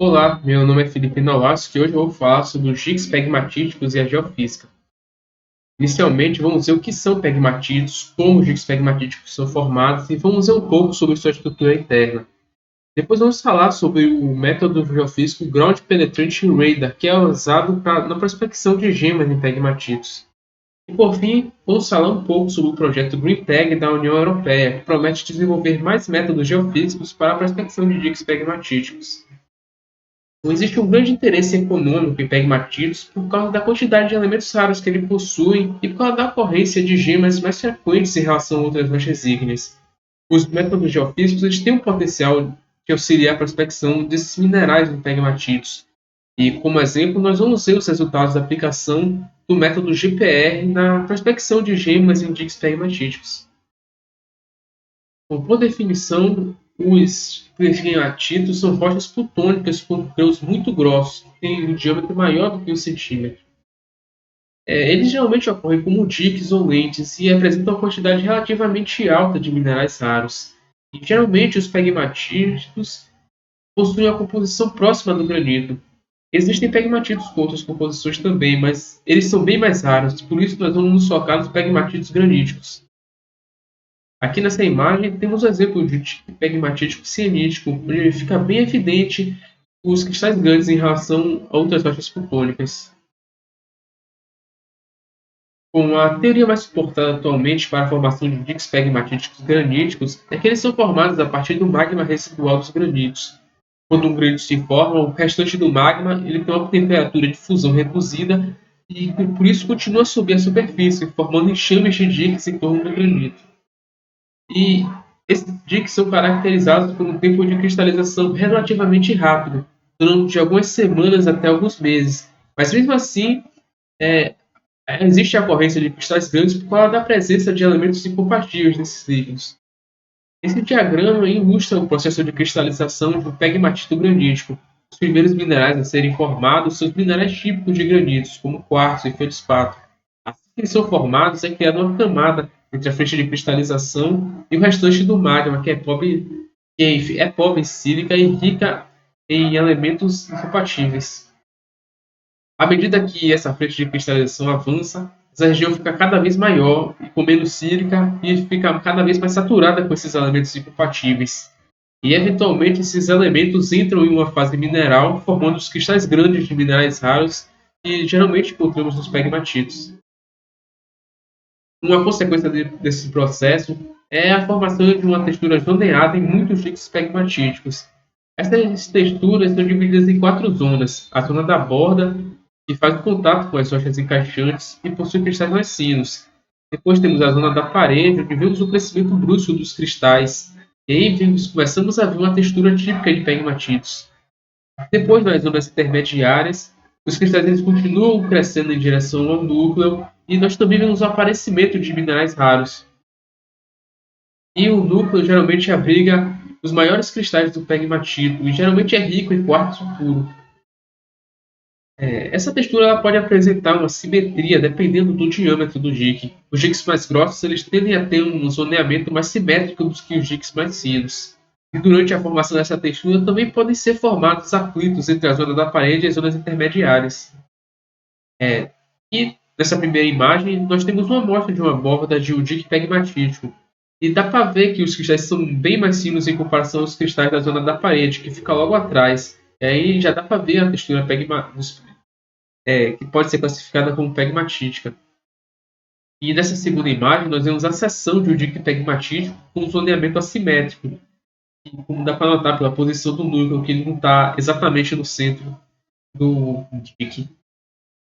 Olá, meu nome é Felipe Nolasco e hoje eu vou falar sobre os gigas pegmatíticos e a geofísica. Inicialmente, vamos ver o que são pegmatíticos, como os gigas pegmatíticos são formados e vamos ver um pouco sobre sua estrutura interna. Depois vamos falar sobre o método geofísico Ground Penetrant Radar, que é usado na prospecção de gemas em pegmatitos. E por fim, vamos falar um pouco sobre o projeto GreenPeg da União Europeia, que promete desenvolver mais métodos geofísicos para a prospecção de gigas pegmatíticos. Então, existe um grande interesse econômico em pegmatitos por causa da quantidade de elementos raros que ele possui e por causa da ocorrência de gemas mais frequentes em relação a outras rochas ígneas. Os métodos geofísicos eles têm um potencial de auxiliar a prospecção desses minerais em pegmatitos. E, como exemplo, nós vamos ver os resultados da aplicação do método GPR na prospecção de gemas em diques pegmatíticos. Bom, por definição, os pegmatitos são rochas plutônicas com grãos muito grossos, que têm um diâmetro maior do que 1 centímetro. Eles geralmente ocorrem como diques ou lentes e apresentam uma quantidade relativamente alta de minerais raros. E, geralmente, os pegmatitos possuem a composição próxima do granito. Existem pegmatitos com outras composições também, mas eles são bem mais raros, por isso nós vamos nos focar nos pegmatitos graníticos. Aqui nessa imagem temos um exemplo de pegmatítico cianítico, onde fica bem evidente os cristais grandes em relação a outras rochas plutônicas. Bom, a teoria mais suportada atualmente para a formação de diques pegmatíticos graníticos é que eles são formados a partir do magma residual dos granitos. Quando um granito se forma, o restante do magma ele tem uma temperatura de fusão reduzida e por isso continua a subir a superfície, formando enxames de diques em torno do granito. E esses diques são caracterizados por um tempo de cristalização relativamente rápido, durante de algumas semanas até alguns meses. Mas mesmo assim, é, existe a ocorrência de cristais grandes por causa da presença de elementos incompatíveis nesses líquidos. Esse diagrama ilustra o processo de cristalização de um pegmatito granítico. Os primeiros minerais a serem formados são os minerais típicos de granitos, como quartzo e feldspato. Assim que eles são formados, é criada uma camada entre a frente de cristalização e o restante do magma, que é pobre em sílica e rica em elementos incompatíveis. À medida que essa frente de cristalização avança, essa região fica cada vez maior e com menos sílica e fica cada vez mais saturada com esses elementos incompatíveis. E eventualmente esses elementos entram em uma fase mineral, formando os cristais grandes de minerais raros que geralmente encontramos nos pegmatitos. Uma consequência desse processo é a formação de uma textura zoneada em muitos discos pegmatíticos. Essas texturas são divididas em 4 zonas: a zona da borda, que faz o contato com as rochas encaixantes e possui cristais mais finos. Depois temos a zona da parede, onde vemos o crescimento brusco dos cristais. E aí começamos a ver uma textura típica de pegmatitos. Depois, nas zonas intermediárias, os cristais eles continuam crescendo em direção ao núcleo e nós também vemos o aparecimento de minerais raros. E o núcleo geralmente abriga os maiores cristais do pegmatito e geralmente é rico em quartzo puro. Essa textura ela pode apresentar uma simetria dependendo do diâmetro do jique. Os jiques mais grossos eles tendem a ter um zoneamento mais simétrico do que os jiques mais finos. E durante a formação dessa textura também podem ser formados atritos entre a zona da parede e as zonas intermediárias. E nessa primeira imagem nós temos uma amostra de uma borda de um dique pegmatítico. E dá para ver que os cristais são bem mais finos em comparação aos cristais da zona da parede, que fica logo atrás. E aí já dá para ver a textura que pode ser classificada como pegmatítica. E nessa segunda imagem, nós vemos a seção de um dique pegmatítico com um zoneamento assimétrico. E como dá para notar pela posição do núcleo, que ele não está exatamente no centro do dique.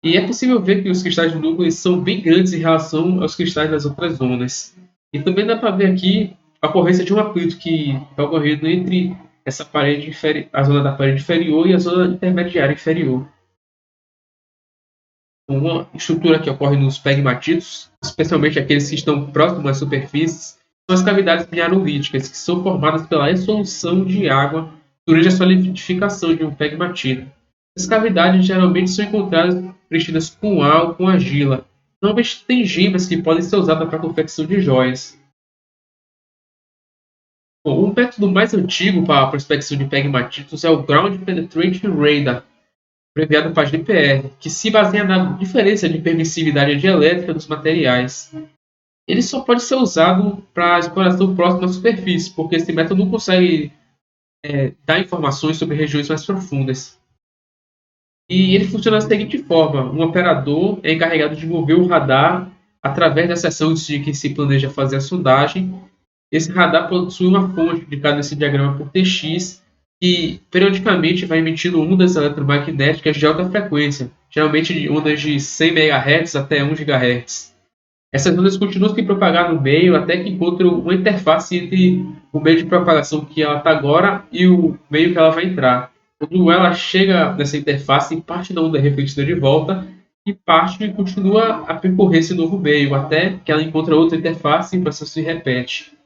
E é possível ver que os cristais do núcleo são bem grandes em relação aos cristais das outras zonas. E também dá para ver aqui a ocorrência de um atrito que está ocorrendo entre essa parede a zona da parede inferior e a zona intermediária inferior. Uma estrutura que ocorre nos pegmatitos, especialmente aqueles que estão próximos às superfícies, são as cavidades mineralíticas, que são formadas pela dissolução de água durante a solidificação de um pegmatito. Essas cavidades geralmente são encontradas preenchidas com ar ou com argila. Normalmente tem gemas que podem ser usadas para a confecção de joias. Bom, o método mais antigo para a prospecção de pegmatitos é o Ground Penetrating Radar, abreviado para GPR, que se baseia na diferença de permissividade dielétrica dos materiais. Ele só pode ser usado para exploração próxima à superfície, porque esse método não consegue dar informações sobre regiões mais profundas. E ele funciona da seguinte forma: um operador é encarregado de mover o radar através da seção de que se planeja fazer a sondagem. Esse radar possui uma fonte indicada nesse diagrama por TX, que periodicamente vai emitindo ondas eletromagnéticas de alta frequência, geralmente de ondas de 100 MHz até 1 GHz. Essas ondas continuam se propagar no meio até que encontrem uma interface entre o meio de propagação que ela está agora e o meio que ela vai entrar. Quando ela chega nessa interface, parte da onda é refletida de volta e parte continua a percorrer esse novo meio até que ela encontra outra interface e o processo se repete.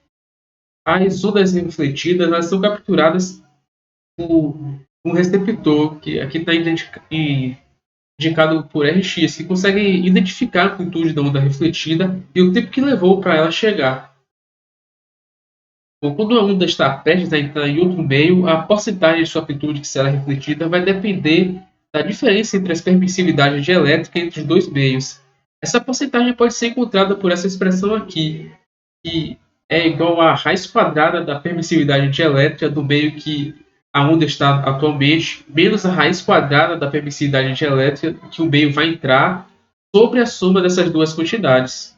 As ondas refletidas elas são capturadas por um receptor que aqui está indicado por RX, que consegue identificar a amplitude da onda refletida e o tempo que levou para ela chegar. Bom, quando a onda está prestes a entrar em outro meio, a porcentagem de sua amplitude que será refletida vai depender da diferença entre as permissividades dielétricas entre os dois meios. Essa porcentagem pode ser encontrada por essa expressão aqui, que é igual à raiz quadrada da permissividade dielétrica do meio que a onda está atualmente, menos a raiz quadrada da permissividade dielétrica que o meio vai entrar, sobre a soma dessas duas quantidades.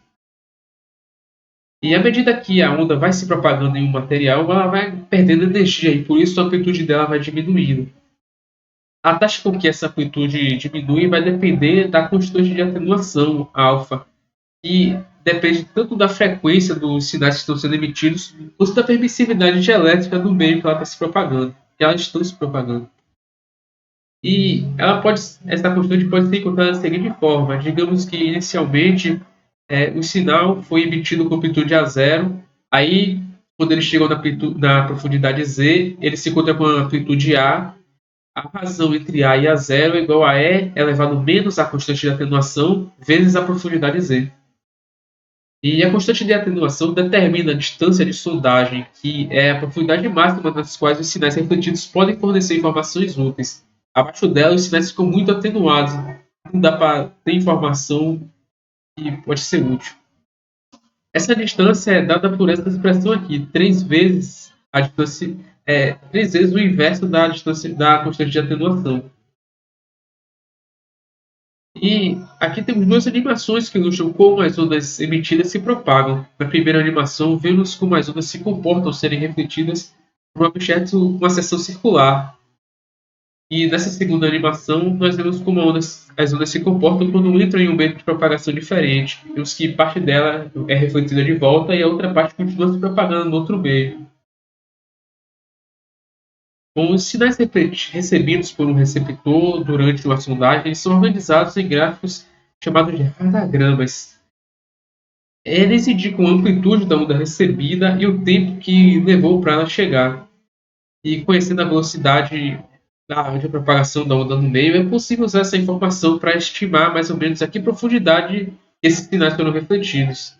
E à medida que a onda vai se propagando em um material, ela vai perdendo energia e por isso a amplitude dela vai diminuindo. A taxa com que essa amplitude diminui vai depender da constante de atenuação, alfa, que depende tanto da frequência dos sinais que estão sendo emitidos, quanto da permissividade dielétrica do meio que ela está se propagando, que elas estão se propagando. E essa constante pode ser encontrada da seguinte forma: digamos que inicialmente o sinal foi emitido com amplitude A0, aí quando ele chegou na profundidade Z, ele se encontra com a amplitude A. A razão entre A e A0 é igual a E elevado menos a constante de atenuação vezes a profundidade Z. E a constante de atenuação determina a distância de sondagem, que é a profundidade máxima nas quais os sinais refletidos podem fornecer informações úteis. Abaixo dela, os sinais ficam muito atenuados, não dá para ter informação que pode ser útil. Essa distância é dada por essa expressão aqui, 3 vezes a distância, 3 vezes o inverso da distância da constante de atenuação. E aqui temos duas animações que ilustram como as ondas emitidas se propagam. Na primeira animação, vemos como as ondas se comportam ao serem refletidas por um objeto com uma seção circular. E nessa segunda animação, nós vemos como as ondas se comportam quando entram em um meio de propagação diferente. Vemos que parte dela é refletida de volta e a outra parte continua se propagando no outro meio. Bom, os sinais recebidos por um receptor durante uma sondagem são organizados em gráficos chamados de radagramas. Eles indicam a amplitude da onda recebida e o tempo que levou para ela chegar. E conhecendo a velocidade de propagação da onda no meio, é possível usar essa informação para estimar mais ou menos a que profundidade esses sinais foram refletidos.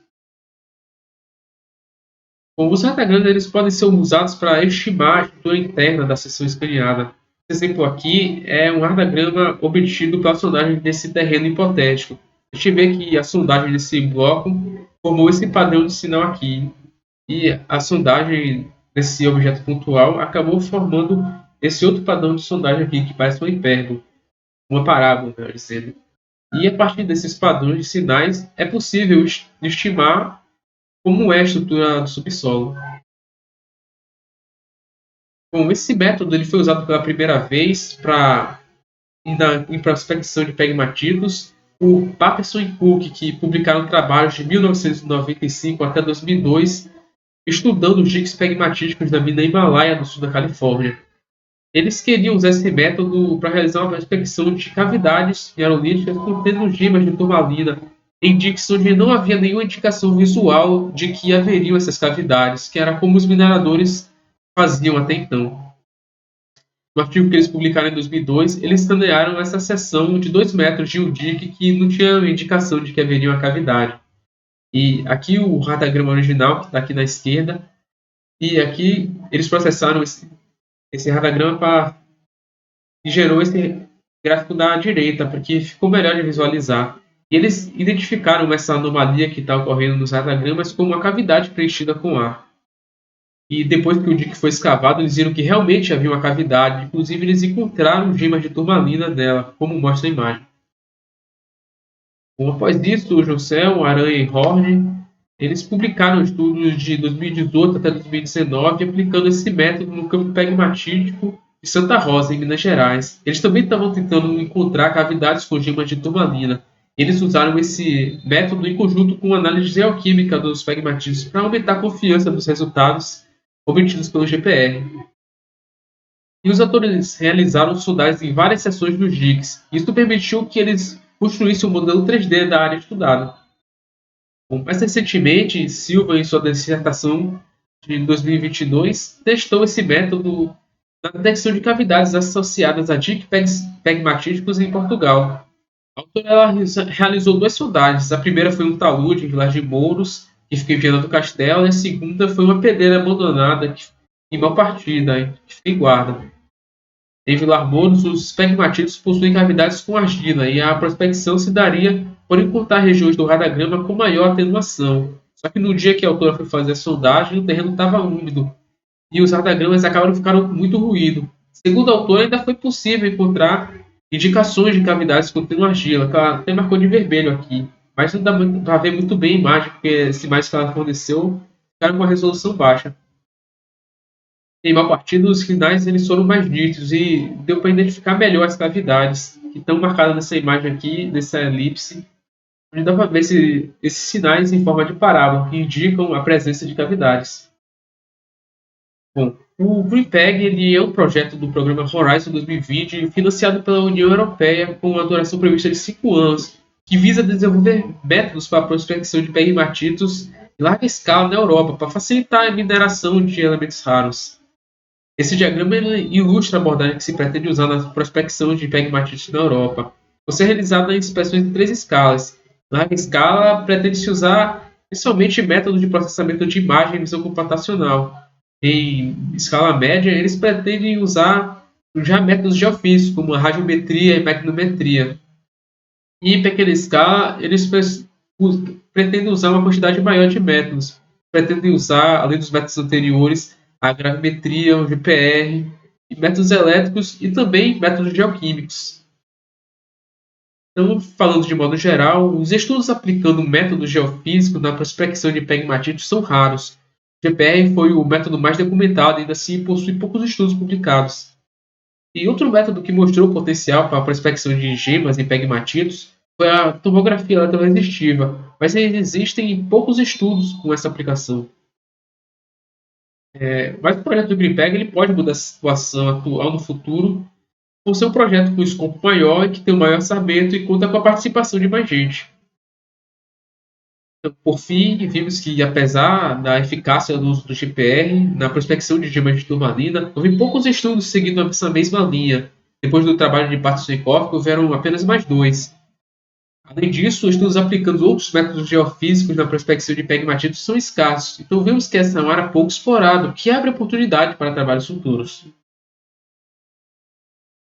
Bom, os radagramas eles podem ser usados para estimar a estrutura interna da seção escaneada. Esse exemplo aqui é um radagrama obtido pela sondagem desse terreno hipotético. A gente vê que a sondagem desse bloco formou esse padrão de sinal aqui. E a sondagem desse objeto pontual acabou formando esse outro padrão de sondagem aqui, que parece uma hipérbole, uma parábola, melhor dizendo. E a partir desses padrões de sinais, é possível estimar como é a estrutura do subsolo. Bom, esse método ele foi usado pela primeira vez em prospecção de pegmatitos por Patterson e Cook, que publicaram trabalhos de 1995 até 2002 estudando os jigs pegmatíticos da mina Himalaia no sul da Califórnia. Eles queriam usar esse método para realizar uma prospecção de cavidades mineralíticas contendo gemas de turmalina em diques onde não havia nenhuma indicação visual de que haveriam essas cavidades, que era como os mineradores faziam até então. No artigo que eles publicaram em 2002, eles escanearam essa seção de 2 metros de um dique que não tinha indicação de que haveria uma cavidade. E aqui o radagrama original, que está aqui na esquerda, E aqui eles processaram esse radagrama e gerou esse gráfico da direita, porque ficou melhor de visualizar. E eles identificaram essa anomalia que está ocorrendo nos radagramas como uma cavidade preenchida com ar. E depois que o dique foi escavado, eles viram que realmente havia uma cavidade. Inclusive, eles encontraram gemas de turmalina nela, como mostra a imagem. Bom, após isso, o Josel, Aranha e Horne, eles publicaram estudos de 2018 até 2019 aplicando esse método no campo pegmatítico de Santa Rosa, em Minas Gerais. Eles também estavam tentando encontrar cavidades com gemas de turmalina. Eles usaram esse método em conjunto com análise geoquímica dos pegmatíticos para aumentar a confiança dos resultados obtidos pelo GPR. E os autores realizaram sondagens em várias seções dos diques. Isso permitiu que eles construíssem um modelo 3D da área estudada. Bom, mais recentemente, Silva, em sua dissertação de 2022, testou esse método na detecção de cavidades associadas a diques pegmatíticos em Portugal. A autora realizou duas sondagens. A primeira foi um talude em Vilar de Mouros, que fica em Viana do Castelo, e a segunda foi uma pedreira abandonada em mal partida, que fica em Guarda. Em Vilar Mouros, os pegmatitos possuem cavidades com argila e a prospecção se daria por encontrar regiões do radagrama com maior atenuação. Só que no dia que a autora foi fazer a sondagem, o terreno estava úmido e os radagramas acabaram ficando com muito ruído. Segundo a autora, ainda foi possível encontrar indicações de cavidades contendo argila, que ela até marcou de vermelho aqui. Mas não dá para ver muito bem a imagem, porque as imagens que ela forneceu ficaram com uma resolução baixa. Em mal partido, os finais eles foram mais nítidos e deu para identificar melhor as cavidades que estão marcadas nessa imagem aqui, nessa elipse, onde dá para ver esses sinais em forma de parábola que indicam a presença de cavidades. Bom, o GreenPeg ele é um projeto do programa Horizon 2020 financiado pela União Europeia com uma duração prevista de 5 anos, que visa desenvolver métodos para a prospecção de pegmatitos em larga escala na Europa para facilitar a mineração de elementos raros. Esse diagrama ilustra a abordagem que se pretende usar na prospecção de pegmatites na Europa. Você é realizada em inspeções em três escalas. Na larga escala, pretende-se usar principalmente métodos de processamento de imagem e visão computacional. Em escala média, eles pretendem usar já métodos geofísicos, como a radiometria e magnetometria. E em pequena escala, eles pretendem usar uma quantidade maior de métodos. Pretendem usar, além dos métodos anteriores, a gravimetria, o GPR, e métodos elétricos e também métodos geoquímicos. Então, falando de modo geral, os estudos aplicando métodos geofísicos na prospecção de pegmatitos são raros. O GPR foi o método mais documentado e ainda assim possui poucos estudos publicados. E outro método que mostrou potencial para a prospecção de gemas em pegmatitos foi a tomografia eletroresistiva, mas existem poucos estudos com essa aplicação. Mas o projeto do GreenPeg ele pode mudar a situação atual no futuro, por ser um projeto com escopo maior e que tem um maior orçamento e conta com a participação de mais gente. Então, por fim, vimos que, apesar da eficácia do uso do GPR na prospecção de gemas de turmalina, houve poucos estudos seguindo essa mesma linha. Depois do trabalho de Patsnikov, houveram apenas mais dois. Além disso, estudos aplicando outros métodos geofísicos na prospecção de pegmatitos são escassos, então vemos que essa é uma área pouco explorada, o que abre oportunidade para trabalhos futuros.